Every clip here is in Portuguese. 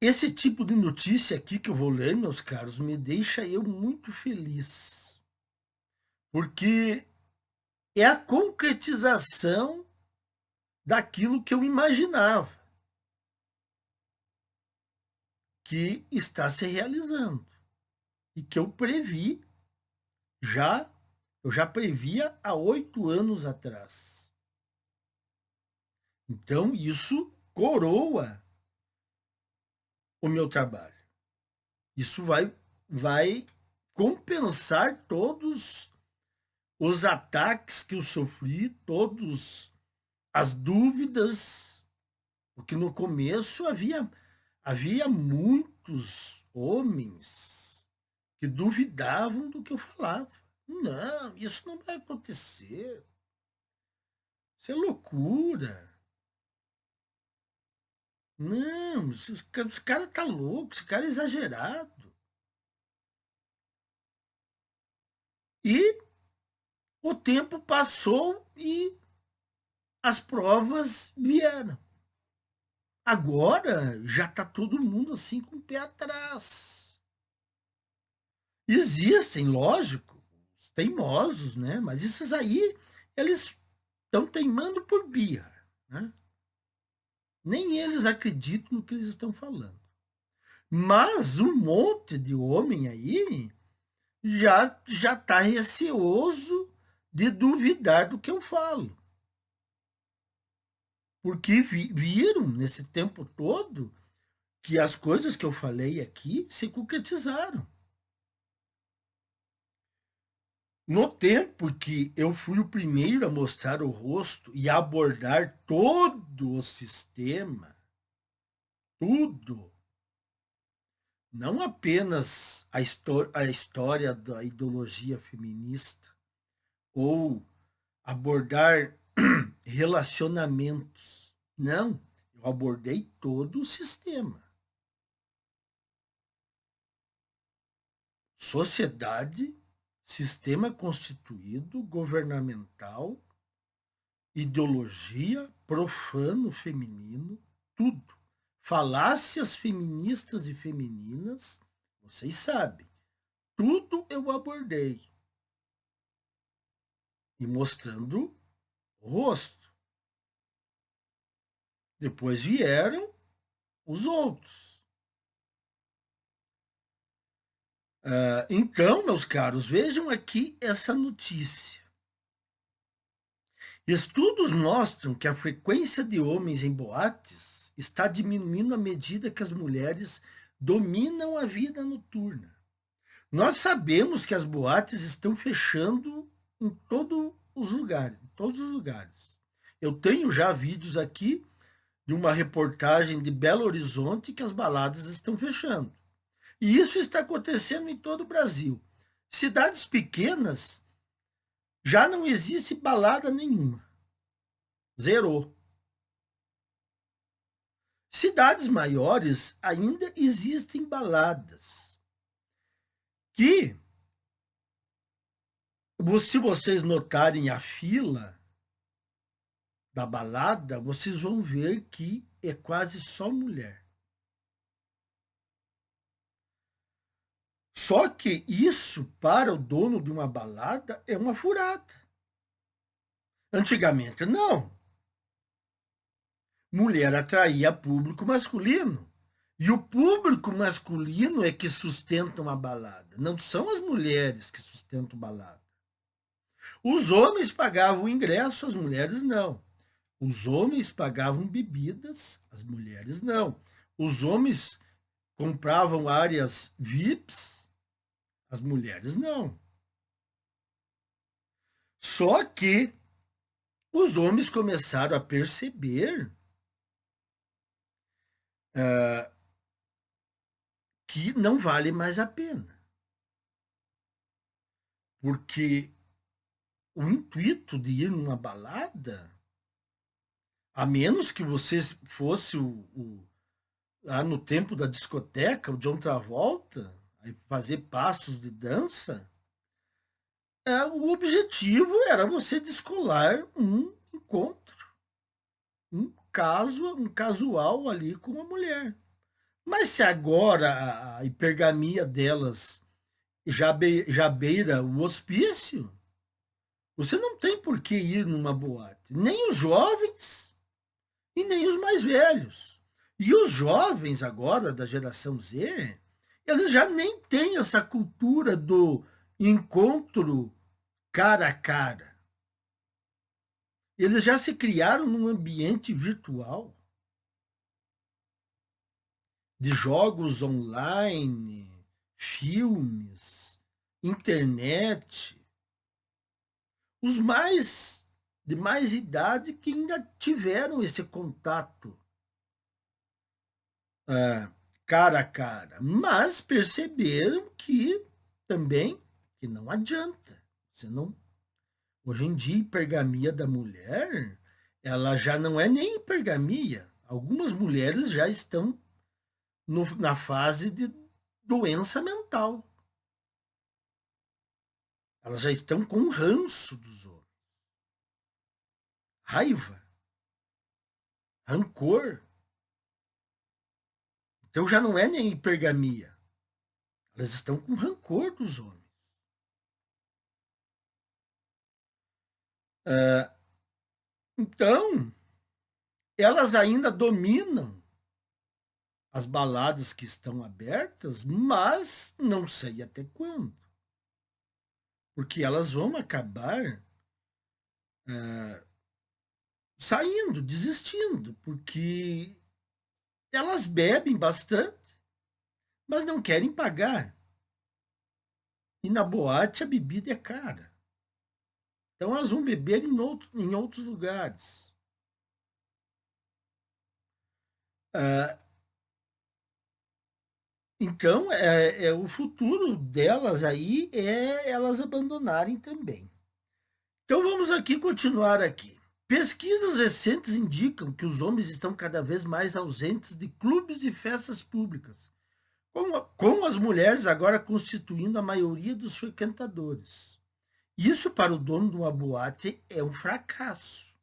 Esse tipo de notícia aqui que eu vou ler, meus caros, me deixa eu muito feliz, porque é a concretização daquilo que eu imaginava que está se realizando e que eu previ já, eu já previa há 8 anos atrás. Então, isso coroa o meu trabalho. Isso vai compensar todos os ataques que eu sofri, todas as dúvidas, porque no começo havia muitos homens que duvidavam do que eu falava. Não, isso não vai acontecer. Isso é loucura. Não, os cara tá louco, esse cara é exagerado. E o tempo passou e as provas vieram. Agora já está todo mundo assim com o pé atrás. Existem, lógico, os teimosos, né? Mas esses aí, eles estão teimando por birra, né? Nem eles acreditam no que eles estão falando. Mas um monte de homem aí já está receoso de duvidar do que eu falo. Porque viram nesse tempo todo que as coisas que eu falei aqui se concretizaram. No tempo que eu fui o primeiro a mostrar o rosto e a abordar todo o sistema, tudo, não apenas a história da ideologia feminista, ou abordar relacionamentos. Não, eu abordei todo o sistema. Sociedade, sistema constituído, governamental, ideologia, profano feminino, tudo. Falácias feministas e femininas, vocês sabem, tudo eu abordei. E mostrando o rosto. Depois vieram os outros. Então, meus caros, vejam aqui essa notícia. Estudos mostram que a frequência de homens em boates está diminuindo à medida que as mulheres dominam a vida noturna. Nós sabemos que as boates estão fechando em todos os lugares. Eu tenho já vídeos aqui de uma reportagem de Belo Horizonte que as baladas estão fechando. E isso está acontecendo em todo o Brasil. Cidades pequenas já não existe balada nenhuma. Zerou. Cidades maiores ainda existem baladas. Que, se vocês notarem a fila da balada, vocês vão ver que é quase só mulher. Só que isso, para o dono de uma balada, é uma furada. Antigamente, não. Mulher atraía público masculino. E o público masculino é que sustenta uma balada. Não são as mulheres que sustentam balada. Os homens pagavam o ingresso, as mulheres não. Os homens pagavam bebidas, as mulheres não. Os homens compravam áreas VIPs, as mulheres não. Só que os homens começaram a perceber que não vale mais a pena. Porque o intuito de ir numa balada, a menos que você fosse lá no tempo da discoteca, o John Travolta, fazer passos de dança, o objetivo era você descolar um encontro, um casual ali com uma mulher. Mas se agora a hipergamia delas já beira o hospício, você não tem por que ir numa boate. Nem os jovens e nem os mais velhos. E os jovens agora, da geração Z, eles já nem têm essa cultura do encontro cara a cara. Eles já se criaram num ambiente virtual de jogos online, filmes, internet. Os mais de mais idade que ainda tiveram esse contato cara a cara, mas perceberam que também que não adianta. Você não, hoje em dia, a hipergamia da mulher, ela já não é nem hipergamia. Algumas mulheres já estão na fase de doença mental. Elas já estão com ranço dos homens. Raiva, rancor. Então já não é nem hipergamia. Elas estão com rancor dos homens. Então, elas ainda dominam as baladas que estão abertas, mas não sei até quando. Porque elas vão acabar saindo, desistindo, porque elas bebem bastante, mas não querem pagar. E na boate a bebida é cara. Então elas vão beber em outros lugares. Então, o futuro delas aí é elas abandonarem também. Então vamos aqui continuar aqui. Pesquisas recentes indicam que os homens estão cada vez mais ausentes de clubes e festas públicas, com as mulheres agora constituindo a maioria dos frequentadores. Isso, para o dono de uma boate, é um fracasso.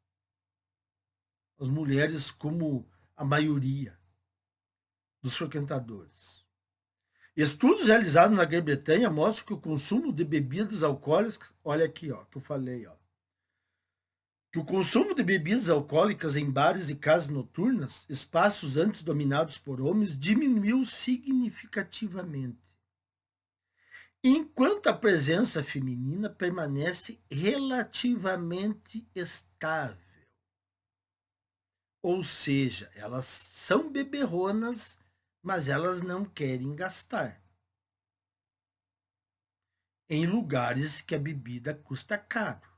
As mulheres como a maioria dos frequentadores. Estudos realizados na Grã-Bretanha mostram que o consumo de bebidas alcoólicas, olha aqui, ó, que eu falei, ó, que o consumo de bebidas alcoólicas em bares e casas noturnas, espaços antes dominados por homens, diminuiu significativamente, enquanto a presença feminina permanece relativamente estável. Ou seja, elas são beberronas, mas elas não querem gastar em lugares que a bebida custa caro.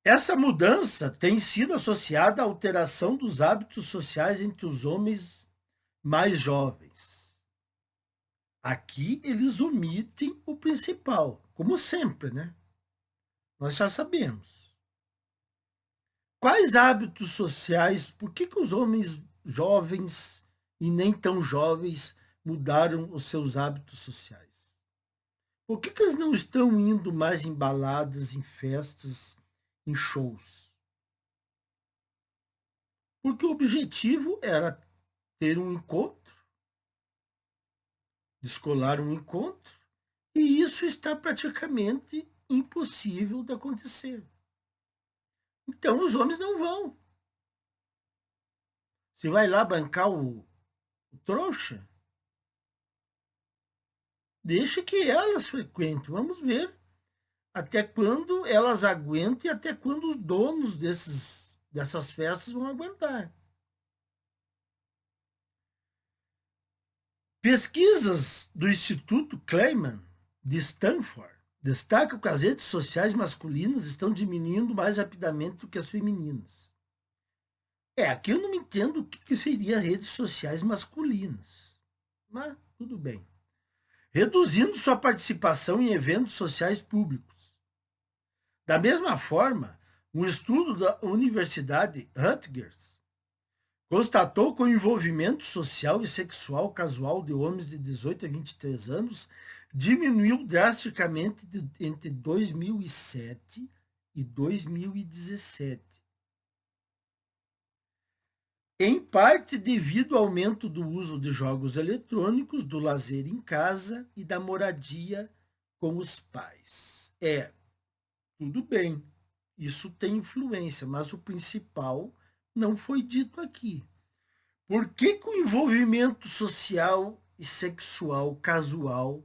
Essa mudança tem sido associada à alteração dos hábitos sociais entre os homens mais jovens. Aqui eles omitem o principal, como sempre, né? Nós já sabemos. Quais hábitos sociais, por que os homens jovens e nem tão jovens mudaram os seus hábitos sociais? Por que eles não estão indo mais em baladas, em festas, em shows? Porque o objetivo era ter um encontro, descolar um encontro, e isso está praticamente impossível de acontecer. Então os homens não vão. Você vai lá bancar o trouxa? Deixa que elas frequentem. Vamos ver até quando elas aguentam e até quando os donos dessas festas vão aguentar. Pesquisas do Instituto Kleiman, de Stanford, destacam que as redes sociais masculinas estão diminuindo mais rapidamente do que as femininas. Aqui eu não entendo o que seria redes sociais masculinas. Mas tudo bem. Reduzindo sua participação em eventos sociais públicos. Da mesma forma, um estudo da Universidade Rutgers constatou que o envolvimento social e sexual casual de homens de 18 a 23 anos diminuiu drasticamente entre 2007 e 2017. em parte devido ao aumento do uso de jogos eletrônicos, do lazer em casa e da moradia com os pais. Tudo bem, isso tem influência, mas o principal não foi dito aqui. Por que o envolvimento social e sexual casual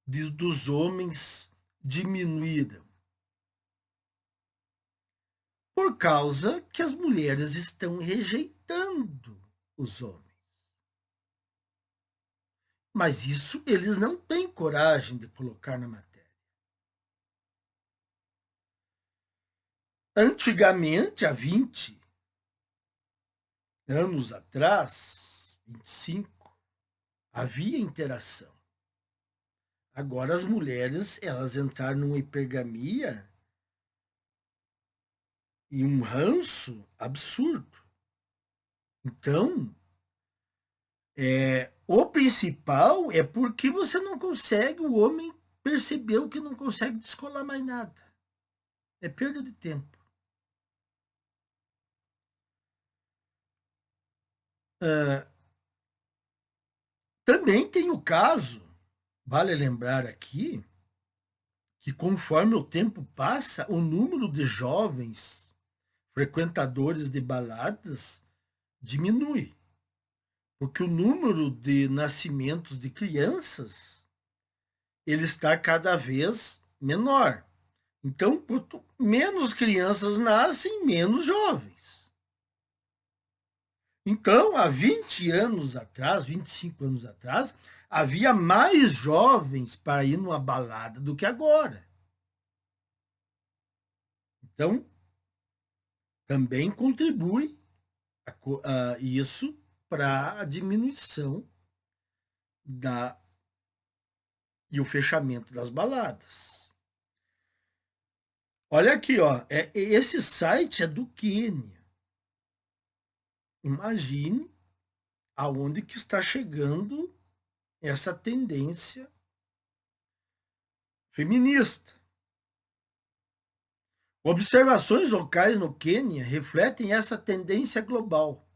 dos homens diminuíram? Por causa que as mulheres estão rejeitando os homens. Mas isso eles não têm coragem de colocar na matéria. Antigamente, há 20 anos atrás, 25, havia interação. Agora as mulheres, elas entraram numa hipergamia e um ranço absurdo. Então, o principal é porque você não consegue, o homem percebeu que não consegue descolar mais nada. É perda de tempo. Também tem o caso, vale lembrar aqui, que conforme o tempo passa, o número de jovens frequentadores de baladas diminui. Porque o número de nascimentos de crianças ele está cada vez menor. Então, quanto menos crianças nascem, menos jovens. Então, há 20 anos atrás, 25 anos atrás, havia mais jovens para ir numa balada do que agora. Então, também contribui isso para a diminuição e o fechamento das baladas. Olha aqui, ó, esse site é do Quênia. Imagine aonde que está chegando essa tendência feminista. Observações locais no Quênia refletem essa tendência global.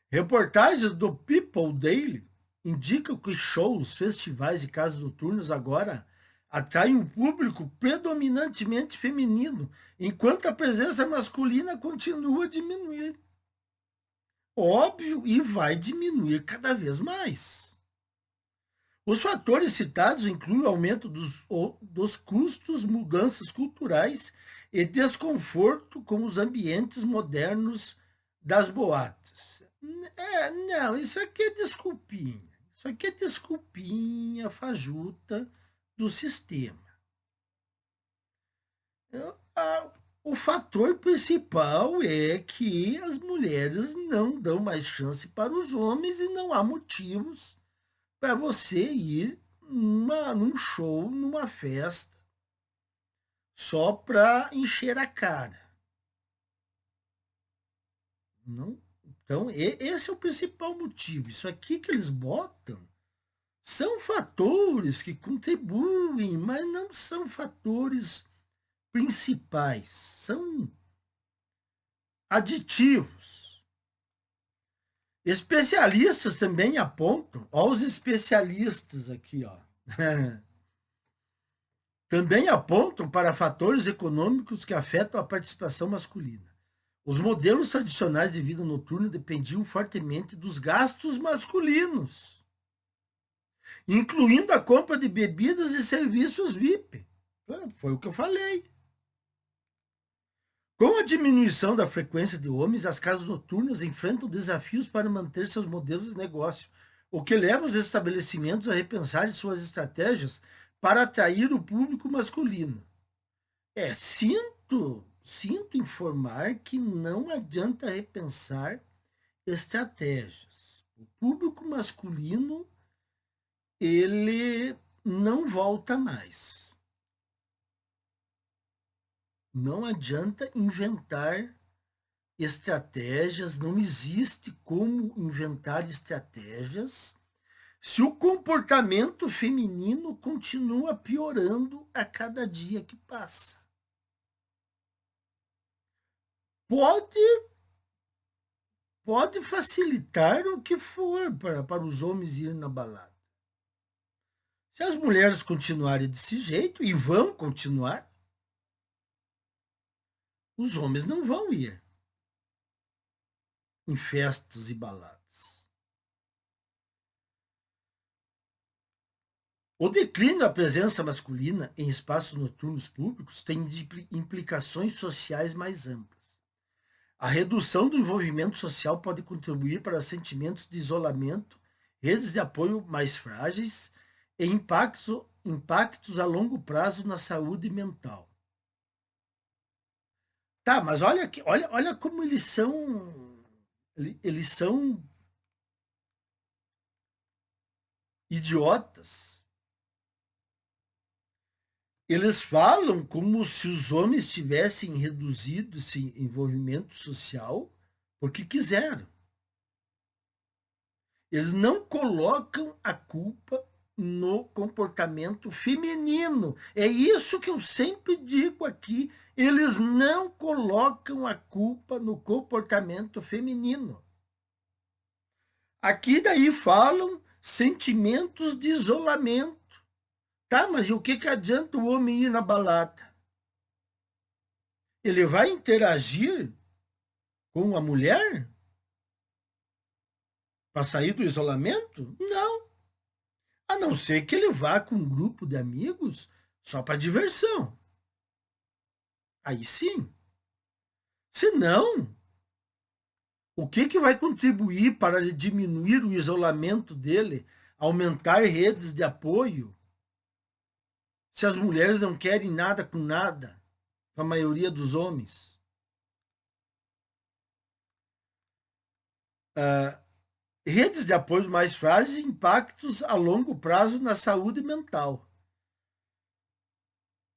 Reportagens do People Daily indicam que shows, festivais e casas noturnas agora atraem um público predominantemente feminino, enquanto a presença masculina continua a diminuir. Óbvio, e vai diminuir cada vez mais. Os fatores citados incluem o aumento dos custos, mudanças culturais e desconforto com os ambientes modernos das boates. Não, isso aqui é desculpinha. Isso aqui é desculpinha fajuta do sistema. O fator principal é que as mulheres não dão mais chance para os homens e não há motivos para você ir num show, numa festa, só para encher a cara. Não? Então, esse é o principal motivo. Isso aqui que eles botam são fatores que contribuem, mas não são fatores principais, são aditivos. Especialistas também apontam, ó, os especialistas aqui, ó, também apontam para fatores econômicos que afetam a participação masculina. Os modelos tradicionais de vida noturna dependiam fortemente dos gastos masculinos, incluindo a compra de bebidas e serviços VIP. Foi o que eu falei. Com a diminuição da frequência de homens, as casas noturnas enfrentam desafios para manter seus modelos de negócio, o que leva os estabelecimentos a repensar suas estratégias para atrair o público masculino. Sinto informar que não adianta repensar estratégias. O público masculino, ele não volta mais. Não adianta inventar estratégias, não existe como inventar estratégias se o comportamento feminino continua piorando a cada dia que passa. pode facilitar o que for para os homens irem na balada. Se as mulheres continuarem desse jeito, e vão continuar, os homens não vão ir em festas e baladas. O declínio da presença masculina em espaços noturnos públicos tem implicações sociais mais amplas. A redução do envolvimento social pode contribuir para sentimentos de isolamento, redes de apoio mais frágeis e impactos a longo prazo na saúde mental. Tá, mas olha como eles são idiotas. Eles falam como se os homens tivessem reduzido esse envolvimento social porque quiseram. Eles não colocam a culpa no comportamento feminino. É isso que eu sempre digo aqui. Eles não colocam a culpa no comportamento feminino. Aqui daí falam sentimentos de isolamento. Tá, mas e o que adianta o homem ir na balada? Ele vai interagir com a mulher para sair do isolamento? Não. A não ser que ele vá com um grupo de amigos só para diversão. Aí sim. Se não, o que vai contribuir para diminuir o isolamento dele, aumentar redes de apoio, se as mulheres não querem nada com nada, a maioria dos homens? Redes de apoio mais frágeis e impactos a longo prazo na saúde mental.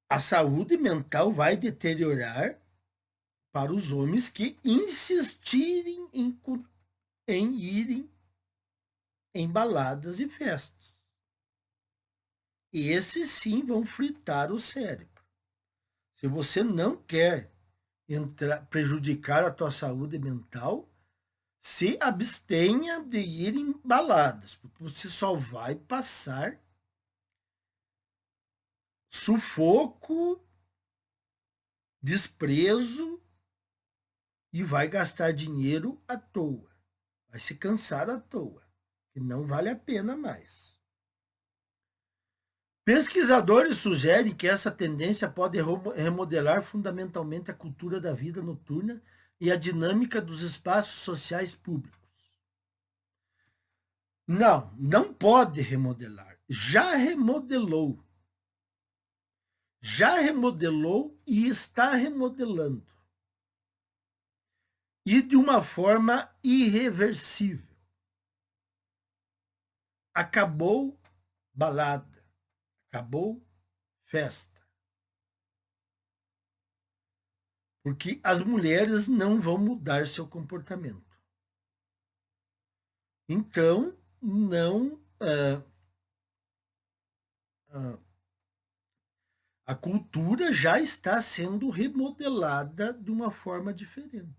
A saúde mental vai deteriorar para os homens que insistirem em irem em baladas e festas. E esses sim vão fritar o cérebro. Se você não quer prejudicar a tua saúde mental, se abstenha de ir em baladas, porque você só vai passar sufoco, desprezo e vai gastar dinheiro à toa. Vai se cansar à toa, que não vale a pena mais. Pesquisadores sugerem que essa tendência pode remodelar fundamentalmente a cultura da vida noturna e a dinâmica dos espaços sociais públicos. Não, não pode remodelar. Já remodelou. Já remodelou e está remodelando. E de uma forma irreversível. Acabou balada. Acabou festa. Porque as mulheres não vão mudar seu comportamento. Então, não. A cultura já está sendo remodelada de uma forma diferente.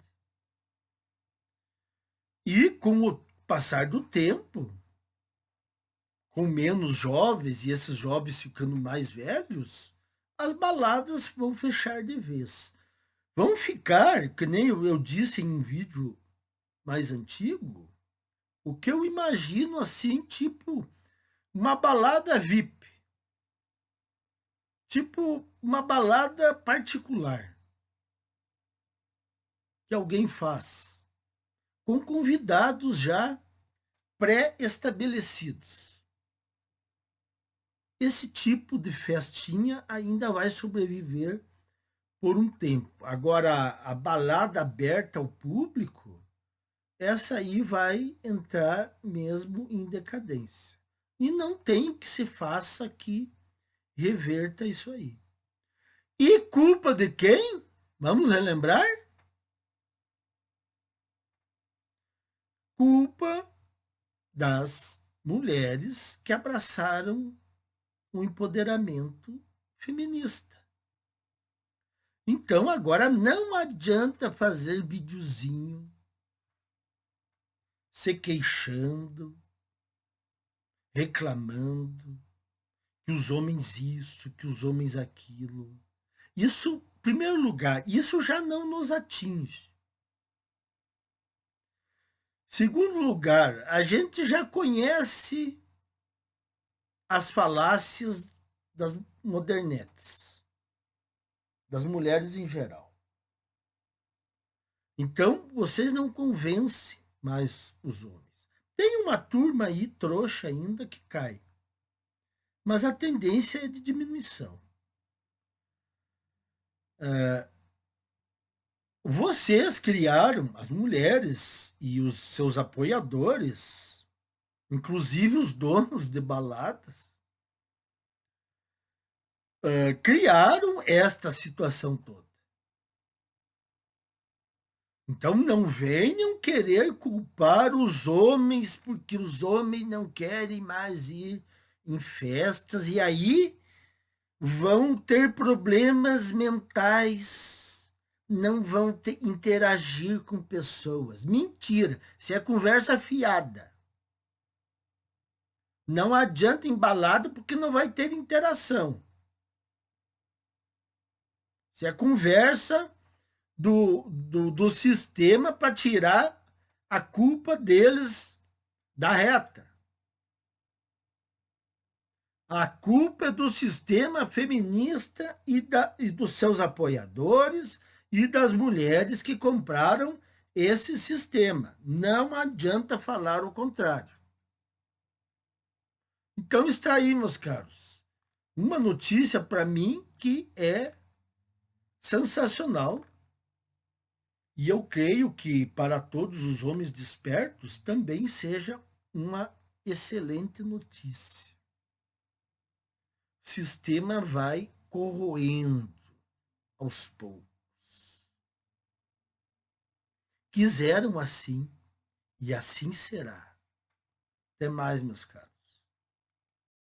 E com o passar do tempo, com menos jovens e esses jovens ficando mais velhos, as baladas vão fechar de vez. Vão ficar, que nem eu disse em um vídeo mais antigo, o que eu imagino assim, tipo uma balada VIP. Tipo uma balada particular que alguém faz, com convidados já pré-estabelecidos. Esse tipo de festinha ainda vai sobreviver por um tempo. Agora, a balada aberta ao público, essa aí vai entrar mesmo em decadência. E não tem o que se faça que reverta isso aí. E culpa de quem? Vamos relembrar? Culpa das mulheres que abraçaram o empoderamento feminista. Então agora não adianta fazer videozinho se queixando, reclamando, que os homens isso, que os homens aquilo. Isso, em primeiro lugar, isso já não nos atinge. Segundo lugar, a gente já conhece as falácias das modernetes, das mulheres em geral. Então, vocês não convencem mais os homens. Tem uma turma aí, trouxa ainda, que cai. Mas a tendência é de diminuição. Vocês criaram, as mulheres e os seus apoiadores, inclusive os donos de baladas, criaram esta situação toda. Então não venham querer culpar os homens porque os homens não querem mais ir em festas e aí vão ter problemas mentais, não vão interagir com pessoas. Mentira, isso é conversa fiada. Não adianta embalado porque não vai ter interação. Isso é conversa do sistema para tirar a culpa deles da reta. A culpa é do sistema feminista e dos seus apoiadores e das mulheres que compraram esse sistema. Não adianta falar o contrário. Então está aí, meus caros, uma notícia para mim que é sensacional. E eu creio que para todos os homens despertos também seja uma excelente notícia. O sistema vai corroendo aos poucos. Quiseram assim, e assim será. Até mais, meus caros.